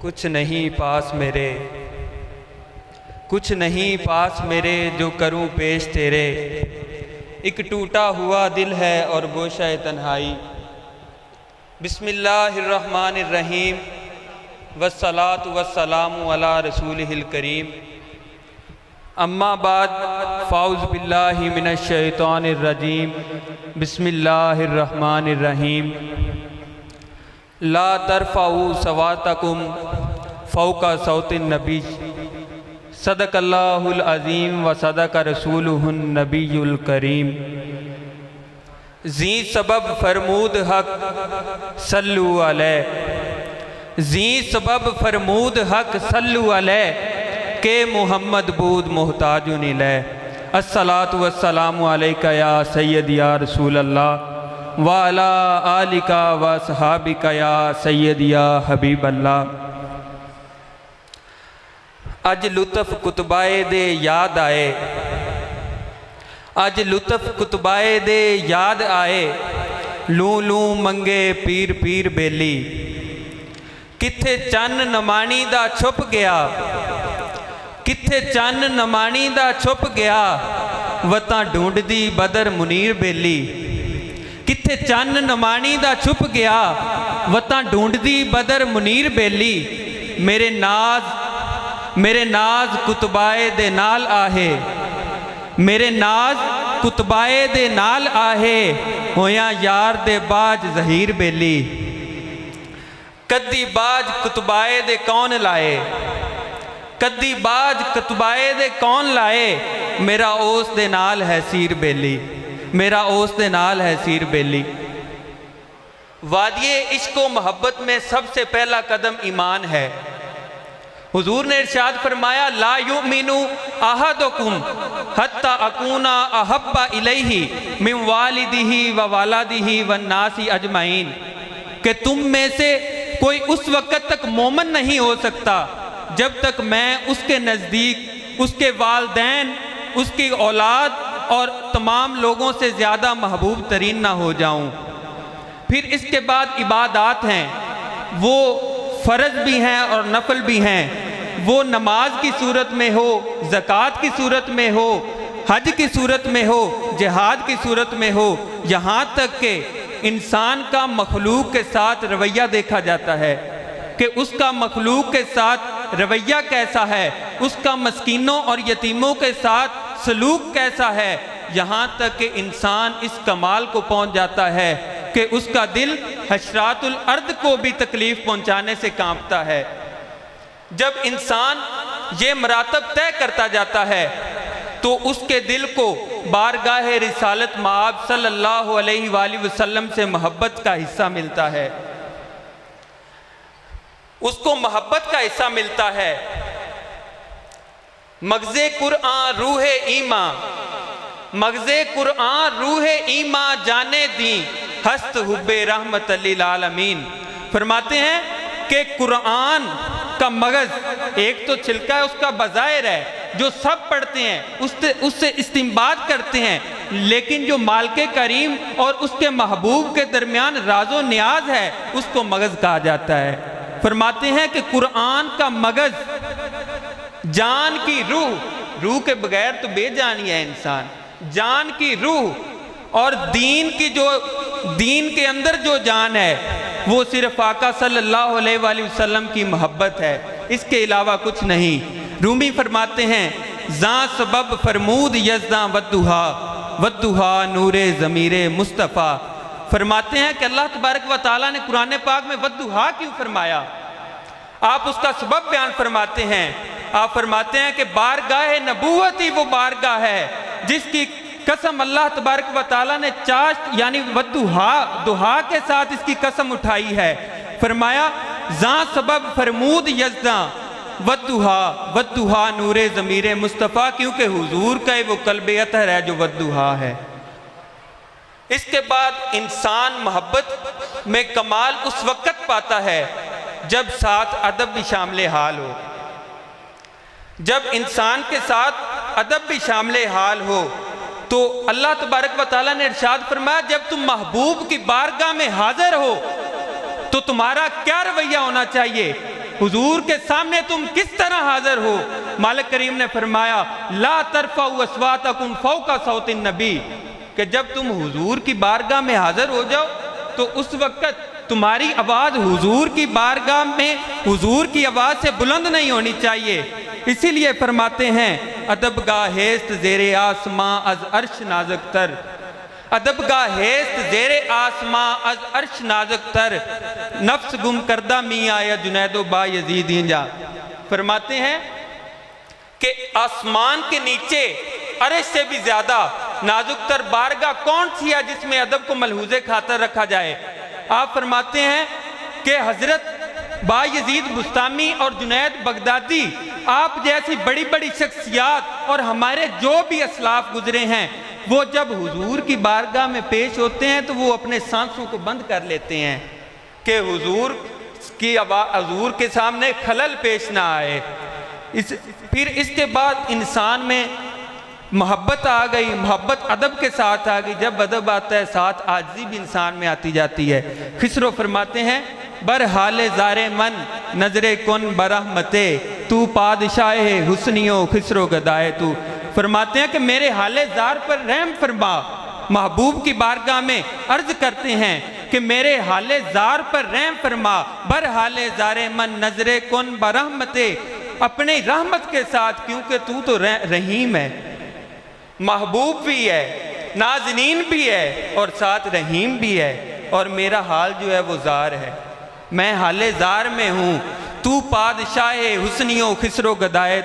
कुछ नहीं पास मेरे, कुछ नहीं पास मेरे जो करूं पेश तेरे। एक टूटा हुआ दिल है और गोशा तन्हाई। बिस्मिल्लाहिर्रहमानिर्रहीम वस्सलातु वस्सलामु अला रसूलिहिल करीम। अम्मा बाद फ़ाउज़ बिल्लाहि मिनश शैतानिर रजीम। बिस्मिल्लाहिर्रहमानिर्रहीम। ला तरफ़ऊ सवातकुम फ़ौक़ा सौतिन नबी। सदक़ल्लाहुल अज़ीम व सदक़ रसूलुहुन नबियुल करीम। जी सबब फरमूद हक सल्लु अलैह। जी सबब फरमूद हक सल्लु अलैह के मुहम्मद बूद मोहताजुन इलैह। अस्सलातु वस्सलामु अलैका या सय्यदी या रसूल अल्लाह व अला आलिका व सहाबिका या सय्यदी या हबीब अल्लाह। अज लुत्फ कुतबाए दे याद आए, अज लुत्फ कुतबाए दे याद आए। लू लू मंगे पीर पीर बेली। किथे चन्न नमाणी दा छुप गया, किथे चन्न नमाणी दा छुप गया। वतां ढूंढदी बदर मुनीर बेली। किथे चन्न नमाणी दा छुप गया, वतां ढूंढदी बदर मुनीर बेली। मेरे नाज कुतबाए दे नाल आहे, मेरे नाज कुतबाए दे नाल आहे। होया यार दे बाज जहीर बेली। कद्दी बाज कुतबाए दे कौन लाए, कद्दी बाज कुतबाए दे कौन लाए। मेरा ओस दे नाल है सीर बेली, मेरा ओस दे नाल है सीर बेली। वादिये इश्क़ो मोहब्बत में सबसे पहला कदम ईमान है। हुजूर ने इरशाद फरमाया, ला युमिनु अहदुकुम हत्ता अकूना अहब्बा इलैहि मिन वालिदिही व वालदिही वन नासी अजमाइन। कि तुम में से कोई उस वक़्त तक मोमिन नहीं हो सकता जब तक मैं उसके नज़दीक उसके वालदैन, उसकी औलाद और तमाम लोगों से ज़्यादा महबूब तरीन ना हो जाऊं। फिर इसके बाद इबादात हैं, वो फ़र्ज भी हैं और नफल भी हैं। वो नमाज की सूरत में हो, ज़कात की सूरत में हो, हज की सूरत में हो, जिहाद की सूरत में हो। यहाँ तक कि इंसान का मखलूक के साथ रवैया देखा जाता है कि उसका मखलूक के साथ रवैया कैसा है, उसका मस्कीनों और यतीमों के साथ सलूक कैसा है। यहाँ तक कि इंसान इस कमाल को पहुँच जाता है कि उसका दिल हशरातुल अर्द को भी तकलीफ़ पहुँचाने से कांपता है। जब इंसान ये मरातब तय करता जाता है तो उसके दिल को बारगाह रिसालत माब सल्लल्लाहु अलैहि वसल्लम से मोहब्बत का हिस्सा मिलता है, उसको मोहब्बत का हिस्सा मिलता है। मग़ज़े कुरआन रूह ईमा, मग़ज़े कुरआन रूह ईमा जाने दी हस्त हुब्बे रहमत लिल आलमीन। फरमाते हैं कि कुरआन का मगज़ एक तो छिलका है, उसका बज़ाहिर है, जो सब पढ़ते हैं उससे इस्तिंबात करते हैं। लेकिन जो मालिक करीम और उसके महबूब के दरमियान राजो नियाज है, उसको मगज़ कहा जाता है। फरमाते हैं कि कुरआन का मगज़ जान की रूह, रूह के बगैर तो बेजानी है इंसान, जान की रूह और दीन की जो दीन के अंदर जो जान है वो सिर्फ आका सल्लल्लाहु अलैहि वसल्लम की मोहब्बत है, इसके अलावा कुछ नहीं। रूमी फरमाते हैं, जा सबब फरमूद यज़दा वद्दुहा वद्दुहा नूरे ज़मीरे मुस्तफ़ा। फरमाते हैं कि अल्लाह तबारक व तआला ने कुरान पाक में वद्दुहा क्यों फरमाया। आप उसका सबब बयान फरमाते हैं। आप फरमाते हैं कि बारगाह नबूवत ही वो बारगाह है जिसकी कसम अल्लाह तबारक व तआला ने चाश्त यानी वद्दुहा दुहा के साथ इसकी कसम उठाई है। फरमाया, जा सबब फरमूद यज़दा वद्दुहा वद्दुहा नूरे ज़मीरे मुस्तफ़ा, क्योंकि हुजूर का वो कल्बे अतहर है जो वद्दुहा है। इसके बाद इंसान मोहब्बत में कमाल उस वक़्त पाता है जब साथ अदब भी शामिल हाल हो, जब इंसान के साथ अदब भी शामिल हाल हो। तो अल्लाह तबारक व तआला ने इरशाद फरमाया, जब तुम महबूब की बारगाह में हाजिर हो तो तुम्हारा क्या रवैया होना चाहिए। हुजूर के सामने तुम किस तरह हाजिर हो। मालिक करीम ने फरमाया ला तरफाउ अस्वातकुम फौका सौतिन नबी, कि जब तुम हुजूर की बारगाह में हाजिर हो जाओ तो उस वक्त तुम्हारी आवाज़ हुजूर की बारगाह में हुजूर की आवाज़ से बुलंद नहीं होनी चाहिए। इसीलिए फरमाते हैं अदब गा हेस्त ज़ेरे आसमां अज अर्श नाजुक तर, अदब गा हेस्त ज़ेरे आसमां अज अर्श नाजुक तर, नफ्स गुम करदा मी आया जुनैदो बा यजीद इंजा। फरमाते हैं कि आसमान के नीचे अर्श से भी ज्यादा नाजुक तर बारगाह कौन सी है जिसमें अदब को मलहूज़े खातर रखा जाए। आप फरमाते हैं कि हजरत बायजीद बुस्तामी और जुनैद बगदादी, आप जैसी बड़ी बड़ी शख्सियात और हमारे जो भी असलाफ गुजरे हैं, वो जब हुजूर की बारगाह में पेश होते हैं तो वो अपने सांसों को बंद कर लेते हैं कि हुजूर की आवाज़ हुजूर के सामने खलल पेश ना आए। फिर इसके बाद इंसान में मोहब्बत आ गई, मोहब्बत अदब के साथ आ गई। जब अदब आता है साथ आजिज़ी भी इंसान में आती जाती है। खिसरो फरमाते हैं बर हाले ज़ारे मन नजरे कुन बरहमते, तू पादशाहे हुस्नियो खिसरो गदाए तू। फरमाते हैं कि मेरे हाले ज़ार पर रहम फरमा। महबूब की बारगाह में अर्ज करते हैं कि मेरे हाले ज़ार पर रहम फरमा। बर हाले ज़ारे मन नजरे कुन बरहमते, अपने रहमत के साथ, क्योंकि तू तो रहीम है, महबूब भी है, नाज़नीन भी है और साथ रहीम भी है। और मेरा हाल जो है वो ज़ार है, मैं हाले ज़ार में हूँ। तू पादशाहे हुस्नियों खिसरो गदाए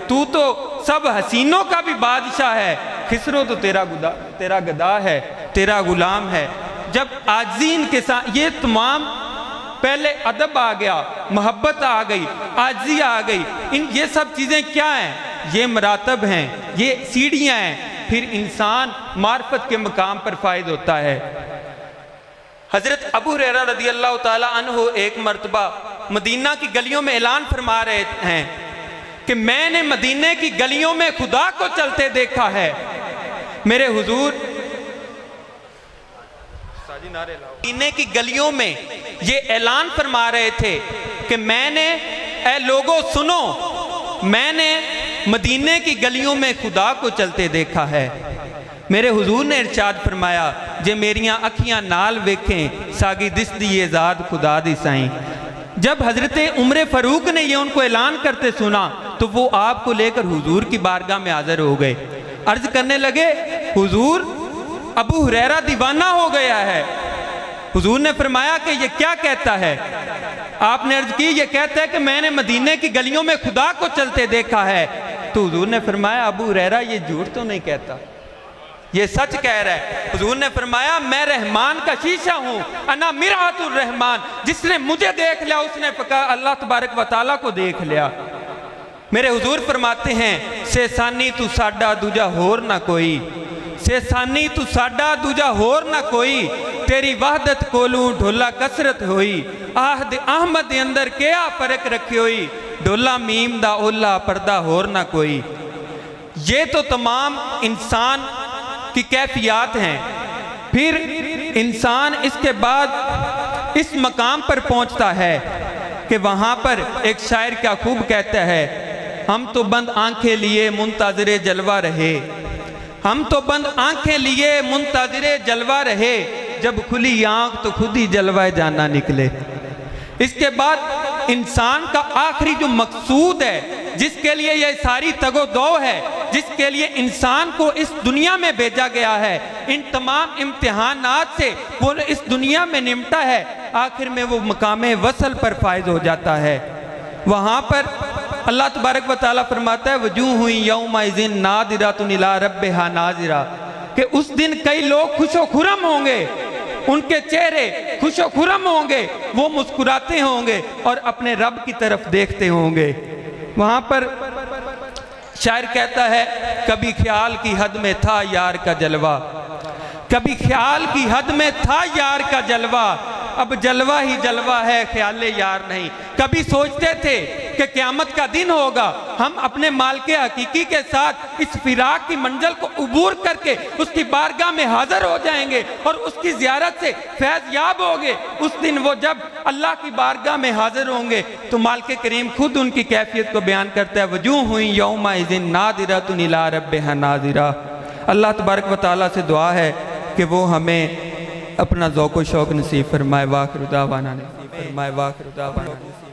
तू तो सब हसीनों का भी बादशाह है, खिसरो तो तेरा गदा है, तेरा गुलाम है। जब आजीन के साथ ये तमाम पहले अदब आ गया, मोहब्बत आ गई, आजी आ गई, ये सब चीज़ें क्या हैं? ये मरातब हैं, ये सीढ़ियाँ हैं। फिर इंसान मार्फत के मकाम पर फायद होता है। हज़रत अबू हुरैरा रज़ियल्लाहु ताला अन्हु एक मर्तबा मदीना की गलियों में ऐलान फरमा रहे हैं कि मैंने मदीने की गलियों में खुदा को चलते देखा है। मेरे हुजूर मदीने की गलियों में ये ऐलान फरमा रहे थे कि ए लोगों सुनो, मैंने मदीने की गलियों में खुदा को चलते देखा है। मेरे हुजूर ने इरशाद फरमाया जे मेरियां अखियां नाल वेखें सागी दिस दी ये ज़ात खुदा दी साईं। जब हजरत उमर फ़ारूक ने ये उनको ऐलान करते सुना तो वो आपको लेकर हुजूर की बारगाह में हाजिर हो गए। अर्ज करने लगे हुजूर अबू हुरैरा दीवाना हो गया है। हुजूर ने फरमाया कि ये क्या कहता है? आपने अर्ज की ये कहता है कि मैंने मदीने की गलियों में खुदा को चलते देखा है। तो हुजूर ने फरमाया अबू हुरैरा ये झूठ तो नहीं कहता, ये सच कह रहा है। हुजूर ने फरमाया मैं रहमान का शीशा हूँ, अना मिरातुर रहमान, जिसने मुझे देख लिया उसने अल्लाह तबारक व तआला को देख लिया। मेरे हुजूर फरमाते हैं सेसानी तू साडा दूजा होर ना कोई, सेसानी तू साडा दूजा होर ना कोई, तेरी वहदत कोलू ढोला कसरत होई, आहद अहमद दे अंदर क्या फर्क रखी हुई, ढोला मीम दा ओला पर्दा होर ना कोई। ये तो तमाम इंसान की कैफियत हैं। फिर इंसान इसके बाद इस मकाम पर पहुंचता है कि वहाँ पर एक शायर क्या खूब कहता है, हम तो बंद आंखें लिए मुंतज़िरे जलवा रहे, हम तो बंद आंखें लिए मुंतज़िरे जलवा रहे, जब खुली आंख तो खुद ही जलवा जाना निकले। इसके बाद इंसान का आखिरी जो मकसूद है, जिसके लिए यह सारी तगोदो है, जिसके लिए इंसान को इस दुनिया में भेजा गया है, इन तमाम इम्तिहानात से वो इस दुनिया में निमटा है, आखिर में वो मकामे वसल पर फायद हो जाता है। वहाँ पर अल्लाह तबारक व तआला फरमाता है वजूह हुई यौमइज़िन नादिरतुन इला रब्बिहा नाज़िरा, कि उस दिन कई लोग खुशो खुरम होंगे, उनके चेहरे खुशो खुरम होंगे, वो मुस्कुराते होंगे और अपने रब की तरफ देखते होंगे। वहाँ पर शायर कहता है कभी ख्याल की हद में था यार का जलवा, कभी ख्याल की हद में था यार का जलवा, अब जलवा ही जलवा है, ख्याल यार नहीं। कभी सोचते थे कि क़यामत का दिन होगा, हम अपने मालिक हकीकी के साथ इस फिराक की मंजिल को उबूर करके उसकी बारगाह में हाजिर हो जाएंगे और उसकी ज़ियारत से फैज़ याब होंगे। उस दिन वो जब अल्लाह की बारगाह में हाजिर होंगे तो मालिक करीम खुद उनकी कैफियत को बयान करता है, वजूह हुई यौमा इज़िन नादिरतुन इला रब्बिहा नादिरा। अल्लाह तबारक व तआला से दुआ है कि वो हमें अपना ज़ौक़ व शौक़ नसीब फरमाए। वाखिर दावाना नसीब फरमाए। वाखिर दावाना।